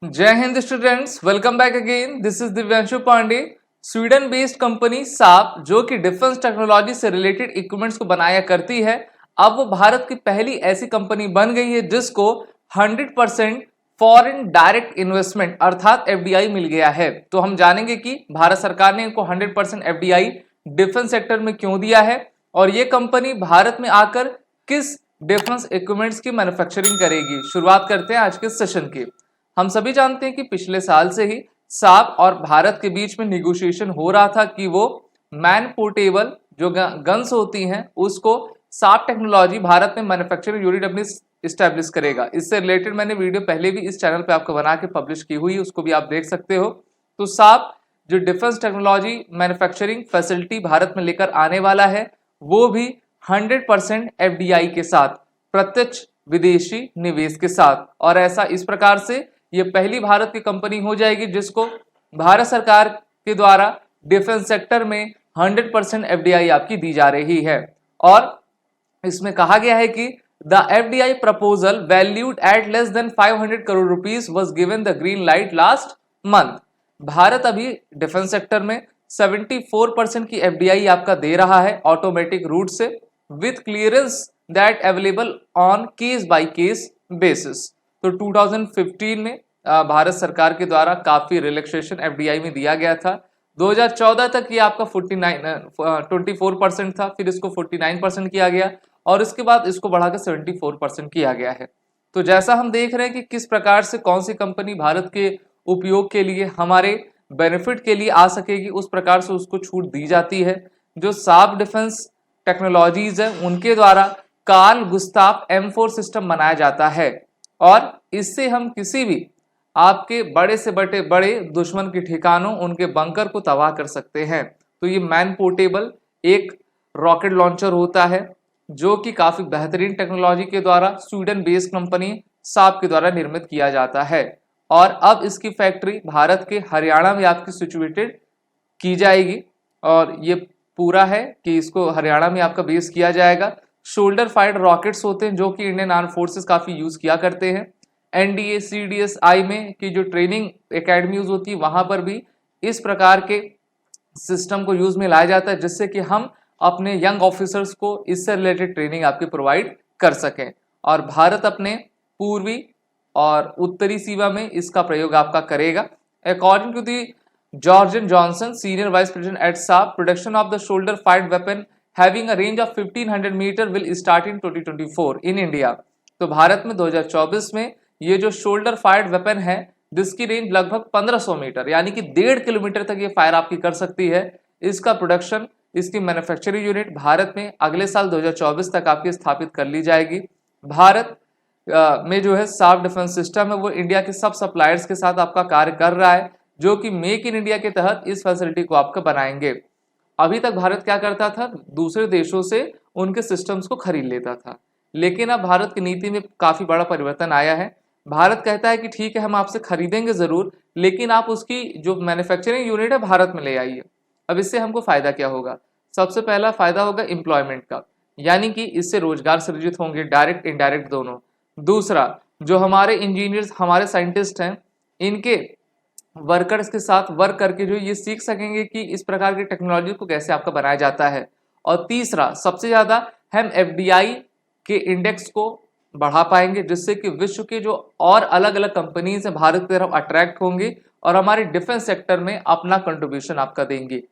जय हिंद students, welcome back again. This is Divyanshu Pandey. Sweden based company Saab जो कि डिफेंस टेक्नोलॉजी से रिलेटेड इक्विपमेंट्स को बनाया करती है, अब वो भारत की पहली ऐसी कंपनी बन गई है जिसको 100% फॉरेन डायरेक्ट इन्वेस्टमेंट अर्थात एफडीआई मिल गया है। तो हम जानेंगे कि भारत सरकार ने इनको 100% एफडीआई डिफेंस सेक्टर में क्यों दिया है और ये कंपनी भारत में आकर किस डिफेंस इक्विपमेंट्स की मैन्युफैक्चरिंग करेगी। शुरुआत करते हैं आज के सेशन की। हम सभी जानते हैं कि पिछले साल से ही साप और भारत के बीच में निगोशिएशन हो रहा था कि वो मैन पोर्टेबल जो गन्स होती हैं उसको साप टेक्नोलॉजी भारत में मैन्युफैक्चरिंग यूनिट अपनी स्टैब्लिश करेगा। इससे रिलेटेड मैंने वीडियो पहले भी इस चैनल पे आपको बना के पब्लिश की हुई है, उसको भी आप देख सकते हो। तो साप जो defence technology manufacturing facility Bharat में लेकर आने वाला है वो भी 100% एफडीआई के साथ, प्रत्यक्ष विदेशी निवेश के साथ। और ऐसा इस प्रकार से ये पहली भारत की कंपनी हो जाएगी जिसको भारत सरकार के द्वारा डिफेंस सेक्टर में 100% एफडीआई आपकी दी जा रही है। और इसमें कहा गया है कि the FDI proposal valued at less than 500 crore rupees was given the green light last month. Bharat अभी डिफेंस सेक्टर में 74% की एफडीआई आपका दे रहा है ऑटोमेटिक रूट से, with clearance that available on case by case basis. तो 2015 में भारत सरकार के द्वारा काफी रिलैक्सेशन एफडीआई में दिया गया था। 2014 तक ये आपका 24% था, फिर इसको 49% किया गया और इसके बाद इसको बढ़ाकर 74% किया गया है। तो जैसा हम देख रहे हैं कि किस प्रकार से कौन सी कंपनी भारत के उपयोग के लिए, हमारे बेनिफिट के लिए आ सकेगी, उस प्रकार से उसको छूट दी जाती है। जो साप डिफेंस टेक्नोलॉजीज है उनके द्वारा कार्ल गुस्ताफ M4 सिस्टम बनाया जाता है और इससे हम किसी भी आपके बड़े से बड़े दुश्मन के ठिकानों, उनके बंकर को तबाह कर सकते हैं। तो ये मैन पोर्टेबल एक रॉकेट लॉन्चर होता है जो कि काफी बेहतरीन टेक्नोलॉजी के द्वारा स्वीडन बेस्ड कंपनी साप के द्वारा निर्मित किया जाता है और अब इसकी फैक्ट्री भारत के हरियाणा में आपकी सिचुएटेड की जाएगी। और ये पूरा है कि इसको हरियाणा में आपका बेस किया जाएगा। शोल्डर फायर्ड रॉकेट्स होते हैं जो कि इंडियन आर्म फोर्सेस काफी यूज किया करते हैं। एनडीए सीडीएसआई में की जो ट्रेनिंग एकेडमीज होती है वहां पर भी इस प्रकार के सिस्टम को यूज में लाया जाता है जिससे कि हम अपने यंग ऑफिसर्स को इससे रिलेटेड ट्रेनिंग आपकी प्रोवाइड कर सकें। और भारत अपने पूर्वी और उत्तरी सीमा में इसका प्रयोग आपका करेगा। According to the Jorgen Johnson, senior vice president at Saab, production of the shoulder fired weapon having a range of 1500 metre will start in 2024 in India. तो भारत में 2024 में ये जो शोल्डर फायर्ड वेपन है जिसकी रेंज लगभग 1500 मीटर यानी कि 1.5 किलोमीटर तक ये फायर आपकी कर सकती है, इसका प्रोडक्शन, इसकी मैन्युफैक्चरिंग यूनिट भारत में अगले साल 2024 तक आपकी स्थापित कर ली जाएगी। भारत में जो है साफ डिफेंस सिस्टम है वो इंडिया के सब सप्लायर्स के साथ आपका कार्य कर रहा है जो कि मेक इन इंडिया के तहत इस फैसिलिटी को आपका बनाएंगे। अभी तक भारत क्या करता था, दूसरे देशों से उनके सिस्टम्स को खरीद लेता था, लेकिन अब भारत की नीति में काफी बड़ा परिवर्तन आया है। भारत कहता है कि ठीक है हम आपसे खरीदेंगे जरूर, लेकिन आप उसकी जो मैन्युफैक्चरिंग यूनिट है भारत में ले आइए। अब इससे हमको फायदा क्या होगा? सबसे पहला फायदा होगा एम्प्लॉयमेंट का, यानी कि इससे रोजगार सृजित होंगे, डायरेक्ट इनडायरेक्ट दोनों। दूसरा, जो हमारे इंजीनियर्स, हमारे साइंटिस्ट हैं, इनके वर्कर्स के साथ वर्क करके जो ये सीख सकेंगे कि इस प्रकार की टेक्नोलॉजी को कैसे आपका बनाया जाता है। और तीसरा, सबसे ज्यादा हम एफडीआई के इंडेक्स को बढ़ा पाएंगे जिससे कि विश्व के जो और अलग अलग कंपनीज हैं भारत की तरफ अट्रैक्ट होंगे और हमारे डिफेंस सेक्टर में अपना कंट्रीब्यूशन आपका देंगे।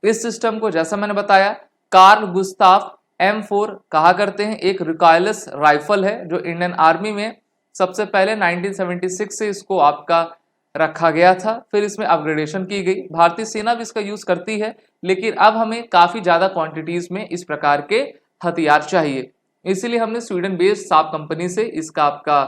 इस सिस्टम को जैसा मैंने बताया कार्ल गुस्ताफ M4 कहा करते हैं, एक रिकॉयलेस राइफल है जो इंडियन आर्मी में सबसे पहले 1976 से इसको आपका रखा गया था, फिर इसमें अपग्रेडेशन की गई। भारतीय सेना भी इसका यूज करती है, लेकिन अब हमें काफी ज्यादा क्वांटिटीज में इस प्रकार के हथियार चाहिए, इसीलिए हमने स्वीडन बेस्ड साप कंपनी से इसका आपका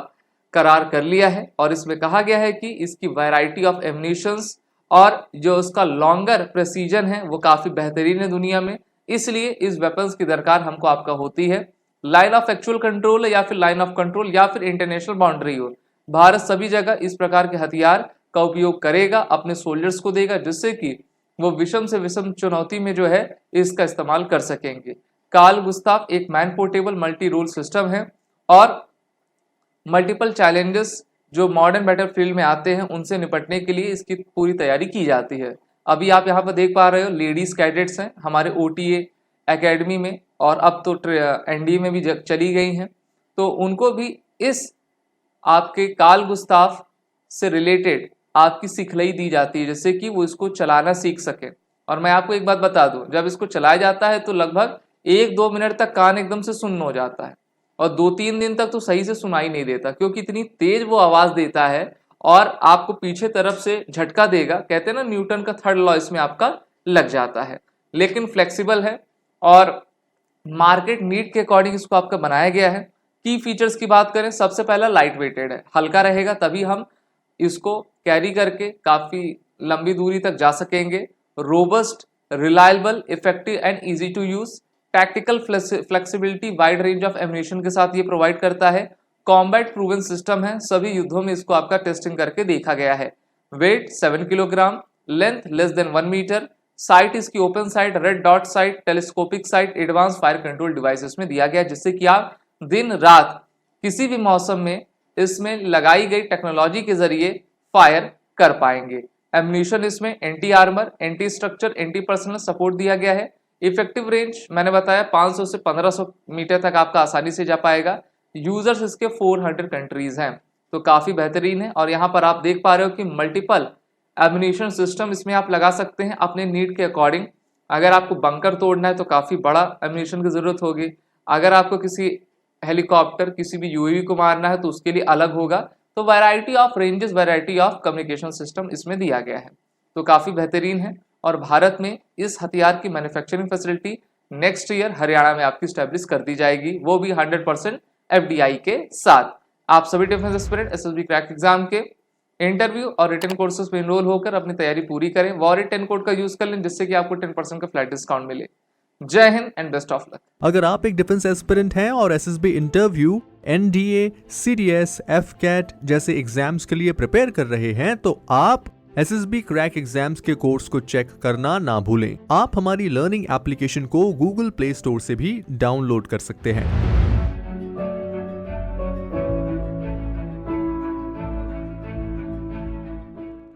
करार कर लिया है। और इसमें कहा गया है कि इसकी वैरायटी ऑफ एम्यूनिशंस और जो उसका लॉन्गर प्रेसिजन है वो काफी बेहतरीन है दुनिया में, इसलिए इस वेपन्स की दरकार हमको आपका होती है। लाइन ऑफ एक्चुअल कंट्रोल या फिर लाइन ऑफ कंट्रोल या फिर इंटरनेशनल बाउंड्री हो, भारत सभी जगह इस प्रकार के हथियार का उपयोग करेगा, अपने सोल्जर्स को देगा जिससे कि वो विषम से विषम चुनौती में जो है इसका इस्तेमाल कर सकेंगे। कार्ल गुस्ताफ एक man portable multi role system है और मल्टीपल चैलेंजेस जो मॉडर्न बैटलफील्ड में आते हैं उनसे निपटने के लिए इसकी पूरी तैयारी की जाती है। अभी आप यहाँ पर देख पा रहे हो लेडीज कैडेट्स हैं हमारे OTA एकेडमी में, और अब तो NDA में भी चली गई हैं, तो उनको भी इस आपके कार्ल गुस्ताव से रिलेटेड आपकी सिखलाई दी जाती है, जिससे कि वो इसको चलाना सीख सके। और मैं आपको एक बात बता दूं, जब इसको चलाया जाता है तो लगभग 1-2 मिनट तक कान एकदम से सुन्न हो जाता है, और 2-3 दिन तक तो सही से सुनाई नहीं देता, क्योंकि इतनी तेज वो आवाज देता है और आपको पीछे तरफ से झटका देगा। कहते हैं ना न्यूटन का थर्ड लॉ इसमें आपका लग जाता है, लेकिन फ्लेक्सिबल है और मार्केट नीड के अकॉर्डिंग इसको आपका बनाया गया है। की फीचर्स की बात करें, सबसे पहला लाइट वेटेड है, हल्का रहेगा, तभी हम इसको कैरी करके काफी लंबी दूरी तक जा सकेंगे। Robust, reliable, effective and easy to use, tactical flexibility, wide range of ammunition के साथ ये प्रोवाइड करता है। कॉम्बैट प्रूवन सिस्टम है, सभी युद्धों में इसको आपका टेस्टिंग करके देखा गया है। वेट 7 किलोग्राम, length less than 1 metre, sight इसकी open sight, red dot sight, telescopic sight, advance fire control devices में दिया गया, जिससे कि आप दिन रात किसी भी मौसम में इसमें लगाई गई टेक्नोलॉजी के जरिए फायर कर पाएंगे। एम्यूनिशन इसमें anti armour, anti structure, anti personal support दिया गया है। इफेक्टिव रेंज मैंने बताया 500 से 1500 मीटर तक आपका आसानी से जा पाएगा। यूजर्स इसके 400 कंट्रीज हैं, तो काफी बेहतरीन है। और यहाँ पर आप देख पा रहे हो कि मल्टीपल एम्यूनिशन सिस्टम इसमें आप लगा सकते हैं अपने नीड के अकॉर्डिंग। अगर आपको बंकर तोड़ना है तो काफी बड़ा एम्यूनिशन की जरूरत होगी, अगर आपको किसी हेलीकॉप्टर, किसी भी UAV को मारना है तो उसके लिए अलग होगा। तो variety of ranges, variety of communication system इसमें दिया गया है, तो काफी बेहतरीन है। और भारत में इस हथियार की manufacturing facility next year Haryana में आपकी स्टैब्लिश कर दी जाएगी, वो भी 100% FDI के साथ। आप सभी defence aspirant SSB crack exam के इंटरव्यू और रिटन कोर्सेज में एनरोल होकर अपनी तैयारी पूरी करें। वॉरिट 10 कोड का यूज कर लें, जिससे कि आपको 10% का फ्लैट डिस्काउंट मिले। जय Hind and best of luck. अगर आप एक डिफेंस एस्पिरेंट हैं और SSB interview, NDA, CDS, FCAT जैसे एग्जाम्स के लिए प्रिपेयर कर रहे हैं, तो आप SSB क्रैक एग्जाम्स के कोर्स को चेक करना ना भूलें। आप हमारी लर्निंग एप्लीकेशन को Google Play Store से भी डाउनलोड कर सकते हैं।